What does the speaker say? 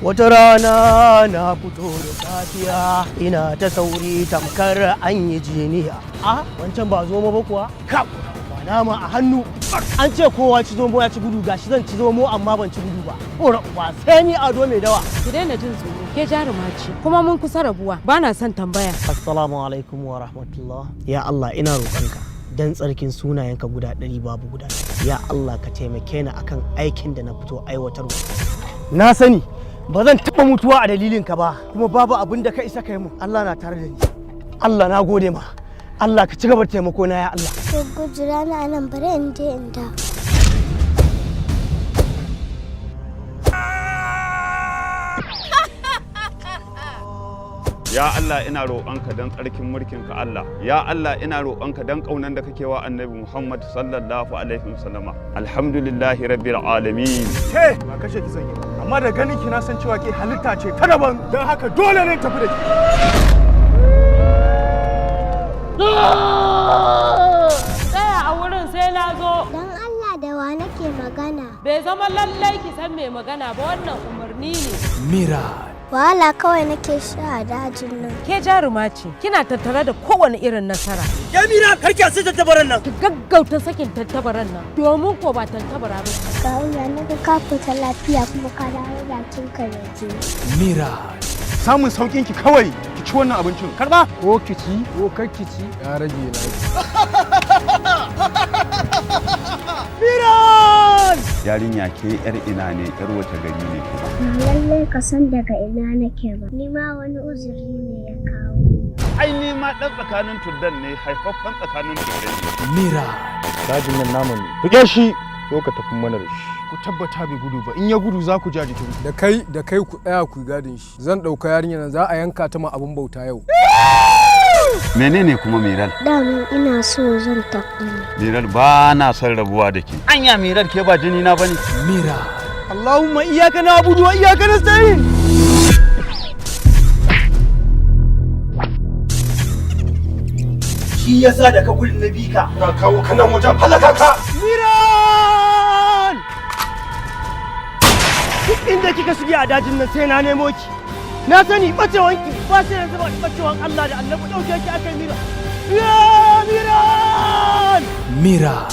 Wata rana na fito da safiya ina ta sauri tamkar an yi jiniya. Wancan ba zomo ba kuwa? Kap! Ba nama a hannu. An ce kowa ci zomo ya ci gudu, gashi zan ci zomo amma ban ci gudu ba. Ba sai ni ado mai dawa. Ki daina jin tsoro, ke jaruma ce, kuma mun kusa rabuwa, ba na son tambaya. Assalamu alaikum wa rahmatullah. Ya Allah ina roƙonka dan tsarkin sunayenka guda 100 babu guda. Ya Allah ka taimake ni akan aikin da na fito aiwatarwa. Na sani ba zan taɓa mutuwa a dalilinka ba, kuma babu abin da ka isa kai mun. Allah na tare da ni. Allah na gode ma. Allah ka ci gaba da taimako na ya Allah. To gujira na nan bari in je in da. Ya Allah ina roƙonka don tsarkin mulkinka Allah. Ya Allah ina roƙonka don ƙaunan da kake wa Annabi Muhammad sallallahu alaihi wasallama. Alhamdulillahi rabbil alamin. Ke ba kashe ki zan yi, amma da ganin ki na san cewa ke halitta ce ta daban, don haka dole ne tafi da ki. Tsaya a wurin sai na zo. Dan Allah da wa nake magana? Bai zama lallai ki san mai magana ba, wannan umarni ne. Meeral. Wahala kawai nake sha a dajin nan. Ke jaruma ce, kina tattare da kowane irin nasara. Ya Meeral karki sai tattabaran nan. Ki gaggauta sakin tattabaran nan, domin ko ba tattabara ba. Kawuya na ga ka fita lafiya kuma ka dawo bakin ka yanzu. Meeral. Samun saukin ki kawai ki ci wannan abincin. Karba. Ko kici ko kakkici ya rage lafiya. Meeral! Yarinya ke yar ina ne, yar wace gari ne kuma? Lallai ka san daga ina nake ba. Ni ma wani uzuri ne ya kawo. Ai ni ma dan tsakanin tuddan ne, haifaffen tsakanin tuddan ne. Meeral. Dajin nan namu ne. Buge shi ko ka tafi mana da shi. Ku tabbata bai gudu ba. In ya gudu za ku ja jikin. Da kai ku tsaya ku gadin shi. Zan ɗauka yarinya nan za a yanka ta ma abin bauta yau. Menene kuma Meeral? Damin ina so zan tafi. Meeral ba na son rabuwa da ke. Anya Meeral ke ba jini na bane. Meeral. Allahumma iyyaka na'budu wa iyyaka nasta'in. Shi yasa da ka gudu na bika. Na kawo ka nan wajen halaka ka. Meeral! Duk inda kika shige a dajin nan sai na nemo ki. Na sani bacewanki ba sai yanzu ba bacewan Allah da Annabi dauke ki akai Meeral. Ya Meeral! Meeral.